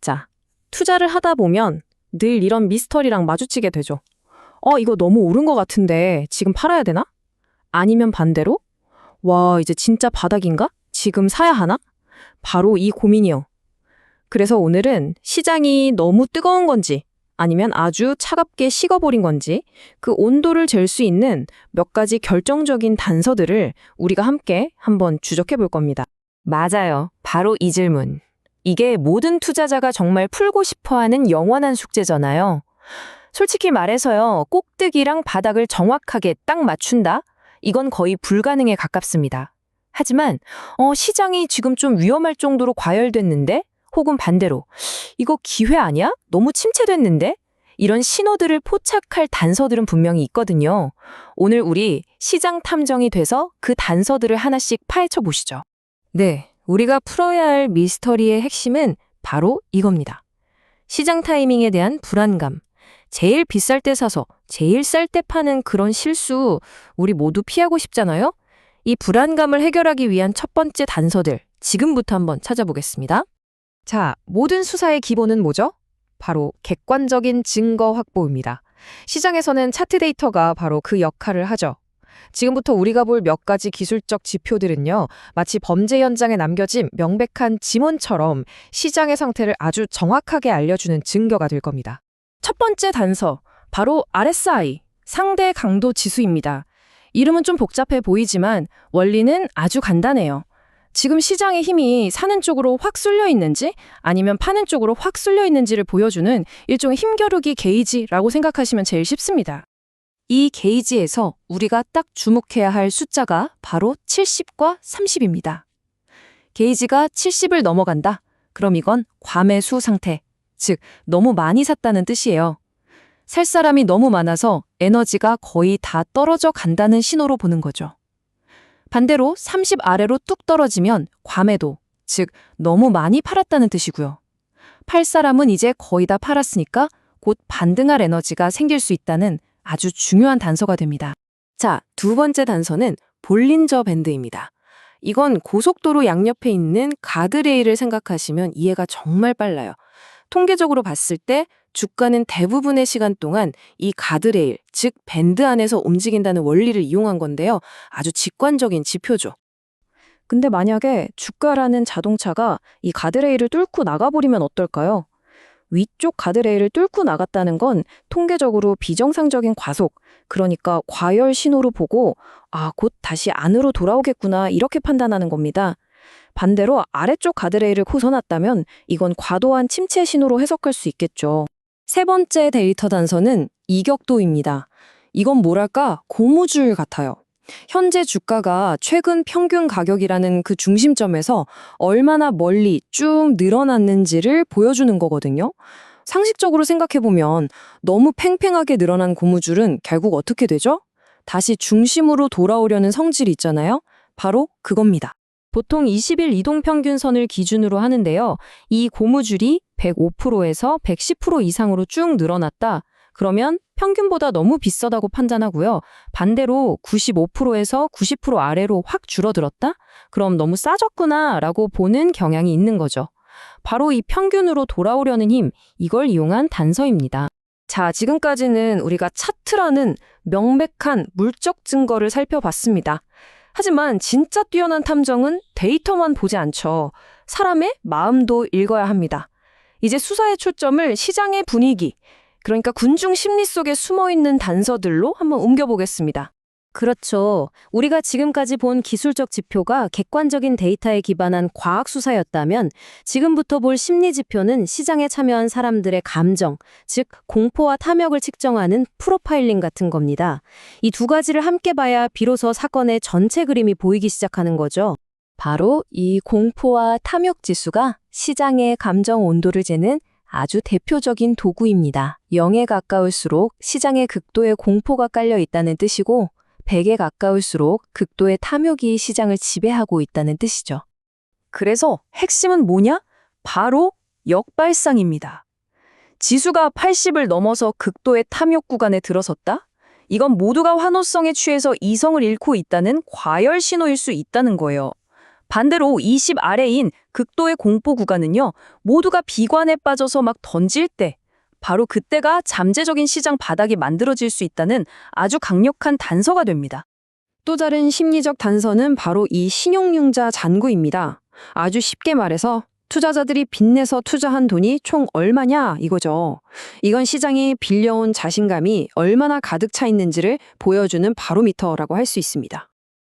자, 투자를 하다 보면 늘 이런 미스터리랑 마주치게 되죠. 이거 너무 오른 것 같은데 지금 팔아야 되나? 아니면 반대로? 와, 이제 진짜 바닥인가? 지금 사야 하나? 바로 이 고민이요. 그래서 오늘은 시장이 너무 뜨거운 건지 아니면 아주 차갑게 식어버린 건지 그 온도를 잴 수 있는 몇 가지 결정적인 단서들을 우리가 함께 한번 추적해 볼 겁니다. 맞아요. 바로 이 질문. 이게 모든 투자자가 정말 풀고 싶어하는 영원한 숙제잖아요. 솔직히 말해서요, 꼭대기랑 바닥을 정확하게 딱 맞춘다? 이건 거의 불가능에 가깝습니다. 하지만 시장이 지금 좀 위험할 정도로 과열됐는데? 혹은 반대로 이거 기회 아니야? 너무 침체됐는데? 이런 신호들을 포착할 단서들은 분명히 있거든요. 오늘 우리 시장 탐정이 돼서 그 단서들을 하나씩 파헤쳐 보시죠. 네, 우리가 풀어야 할 미스터리의 핵심은 바로 이겁니다. 시장 타이밍에 대한 불안감. 제일 비쌀 때 사서 제일 쌀 때 파는 그런 실수 우리 모두 피하고 싶잖아요? 이 불안감을 해결하기 위한 첫 번째 단서들 지금부터 한번 찾아보겠습니다. 자, 모든 수사의 기본은 뭐죠? 바로 객관적인 증거 확보입니다. 시장에서는 차트 데이터가 바로 그 역할을 하죠. 지금부터 우리가 볼 몇 가지 기술적 지표들은요, 마치 범죄 현장에 남겨진 명백한 지문처럼 시장의 상태를 아주 정확하게 알려주는 증거가 될 겁니다. 첫 번째 단서, 바로 RSI, 상대 강도 지수입니다. 이름은 좀 복잡해 보이지만 원리는 아주 간단해요. 지금 시장의 힘이 사는 쪽으로 확 쏠려 있는지 아니면 파는 쪽으로 확 쏠려 있는지를 보여주는 일종의 힘겨루기 게이지라고 생각하시면 제일 쉽습니다. 이 게이지에서 우리가 딱 주목해야 할 숫자가 바로 70과 30입니다. 게이지가 70을 넘어간다? 그럼 이건 과매수 상태, 즉 너무 많이 샀다는 뜻이에요. 살 사람이 너무 많아서 에너지가 거의 다 떨어져 간다는 신호로 보는 거죠. 반대로 30 아래로 뚝 떨어지면 과매도, 즉 너무 많이 팔았다는 뜻이고요. 팔 사람은 이제 거의 다 팔았으니까 곧 반등할 에너지가 생길 수 있다는 아주 중요한 단서가 됩니다. 자, 두 번째 단서는 볼린저 밴드입니다. 이건 고속도로 양옆에 있는 가드레일을 생각하시면 이해가 정말 빨라요. 통계적으로 봤을 때 주가는 대부분의 시간 동안 이 가드레일, 즉 밴드 안에서 움직인다는 원리를 이용한 건데요. 아주 직관적인 지표죠. 근데 만약에 주가라는 자동차가 이 가드레일을 뚫고 나가버리면 어떨까요? 위쪽 가드레일을 뚫고 나갔다는 건 통계적으로 비정상적인 과속, 그러니까 과열 신호로 보고 곧 다시 안으로 돌아오겠구나 이렇게 판단하는 겁니다. 반대로 아래쪽 가드레일을 벗어났다면 이건 과도한 침체 신호로 해석할 수 있겠죠. 세 번째 데이터 단서는 이격도입니다. 이건 뭐랄까 고무줄 같아요. 현재 주가가 최근 평균 가격이라는 그 중심점에서 얼마나 멀리 쭉 늘어났는지를 보여주는 거거든요. 상식적으로 생각해보면 너무 팽팽하게 늘어난 고무줄은 결국 어떻게 되죠? 다시 중심으로 돌아오려는 성질이 있잖아요. 바로 그겁니다. 보통 20일 이동평균선을 기준으로 하는데요. 이 고무줄이 105%에서 110% 이상으로 쭉 늘어났다. 그러면 평균보다 너무 비싸다고 판단하고요. 반대로 95%에서 90% 아래로 확 줄어들었다? 그럼 너무 싸졌구나 라고 보는 경향이 있는 거죠. 바로 이 평균으로 돌아오려는 힘, 이걸 이용한 단서입니다. 자, 지금까지는 우리가 차트라는 명백한 물적 증거를 살펴봤습니다. 하지만 진짜 뛰어난 탐정은 데이터만 보지 않죠. 사람의 마음도 읽어야 합니다. 이제 수사의 초점을 시장의 분위기, 그러니까 군중 심리 속에 숨어있는 단서들로 한번 옮겨보겠습니다. 그렇죠. 우리가 지금까지 본 기술적 지표가 객관적인 데이터에 기반한 과학 수사였다면 지금부터 볼 심리 지표는 시장에 참여한 사람들의 감정, 즉 공포와 탐욕을 측정하는 프로파일링 같은 겁니다. 이 두 가지를 함께 봐야 비로소 사건의 전체 그림이 보이기 시작하는 거죠. 바로 이 공포와 탐욕 지수가 시장의 감정 온도를 재는 아주 대표적인 도구입니다. 0에 가까울수록 시장의 극도의 공포가 깔려 있다는 뜻이고 100에 가까울수록 극도의 탐욕이 시장을 지배하고 있다는 뜻이죠. 그래서 핵심은 뭐냐? 바로 역발상입니다. 지수가 80을 넘어서 극도의 탐욕 구간에 들어섰다? 이건 모두가 환호성에 취해서 이성을 잃고 있다는 과열 신호일 수 있다는 거예요. 반대로 20 아래인 극도의 공포 구간은요, 모두가 비관에 빠져서 막 던질 때, 바로 그때가 잠재적인 시장 바닥이 만들어질 수 있다는 아주 강력한 단서가 됩니다. 또 다른 심리적 단서는 바로 이 신용융자 잔고입니다. 아주 쉽게 말해서 투자자들이 빚내서 투자한 돈이 총 얼마냐 이거죠. 이건 시장에 빌려온 자신감이 얼마나 가득 차 있는지를 보여주는 바로미터라고 할 수 있습니다.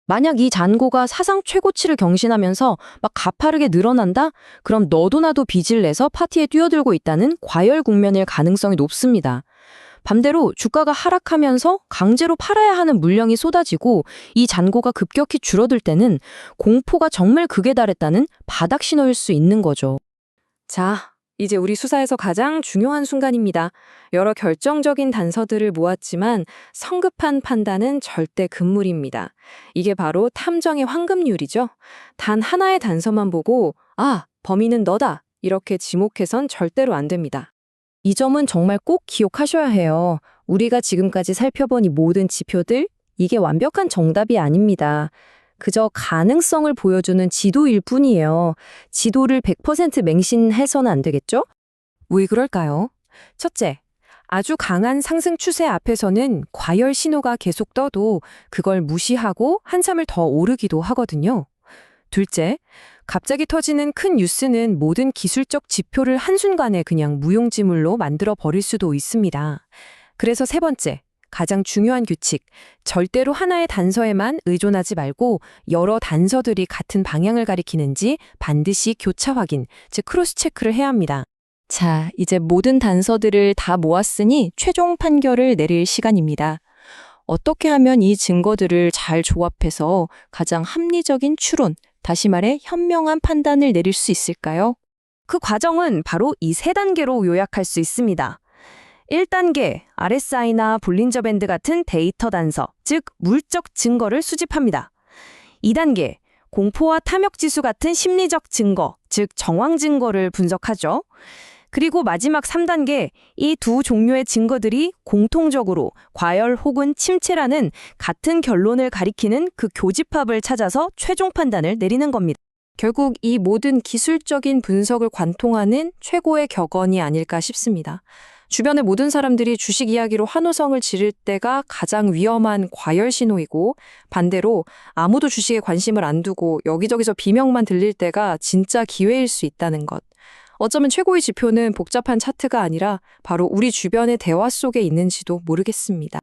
만약 이 잔고가 사상 최고치를 경신하면서 막 가파르게 늘어난다? 그럼 너도 나도 빚을 내서 파티에 뛰어들고 있다는 과열 국면일 가능성이 높습니다. 반대로 주가가 하락하면서 강제로 팔아야 하는 물량이 쏟아지고 이 잔고가 급격히 줄어들 때는 공포가 정말 극에 달했다는 바닥 신호일 수 있는 거죠. 자, 이제 우리 수사에서 가장 중요한 순간입니다. 여러 결정적인 단서들을 모았지만 성급한 판단은 절대 금물입니다. 이게 바로 탐정의 황금률이죠. 단 하나의 단서만 보고 아, 범인은 너다 이렇게 지목해선 절대로 안 됩니다. 이 점은 정말 꼭 기억하셔야 해요. 우리가 지금까지 살펴본 이 모든 지표들, 이게 완벽한 정답이 아닙니다. 그저 가능성을 보여주는 지도일 뿐이에요. 지도를 100% 맹신해서는 안 되겠죠? 왜 그럴까요? 첫째, 아주 강한 상승 추세 앞에서는 과열 신호가 계속 떠도 그걸 무시하고 한참을 더 오르기도 하거든요. 둘째, 갑자기 터지는 큰 뉴스는 모든 기술적 지표를 한순간에 그냥 무용지물로 만들어 버릴 수도 있습니다. 그래서 세 번째, 가장 중요한 규칙, 절대로 하나의 단서에만 의존하지 말고 여러 단서들이 같은 방향을 가리키는지 반드시 교차 확인, 즉 크로스 체크를 해야 합니다. 자, 이제 모든 단서들을 다 모았으니 최종 판결을 내릴 시간입니다. 어떻게 하면 이 증거들을 잘 조합해서 가장 합리적인 추론, 다시 말해 현명한 판단을 내릴 수 있을까요? 그 과정은 바로 이 세 단계로 요약할 수 있습니다. 1단계, RSI나 볼린저 밴드 같은 데이터 단서, 즉 물적 증거를 수집합니다. 2단계, 공포와 탐욕 지수 같은 심리적 증거, 즉 정황 증거를 분석하죠. 그리고 마지막 3단계, 이 두 종류의 증거들이 공통적으로 과열 혹은 침체라는 같은 결론을 가리키는 그 교집합을 찾아서 최종 판단을 내리는 겁니다. 결국 이 모든 기술적인 분석을 관통하는 최고의 격언이 아닐까 싶습니다. 주변의 모든 사람들이 주식 이야기로 환호성을 지를 때가 가장 위험한 과열 신호이고, 반대로 아무도 주식에 관심을 안 두고 여기저기서 비명만 들릴 때가 진짜 기회일 수 있다는 것. 어쩌면 최고의 지표는 복잡한 차트가 아니라 바로 우리 주변의 대화 속에 있는지도 모르겠습니다.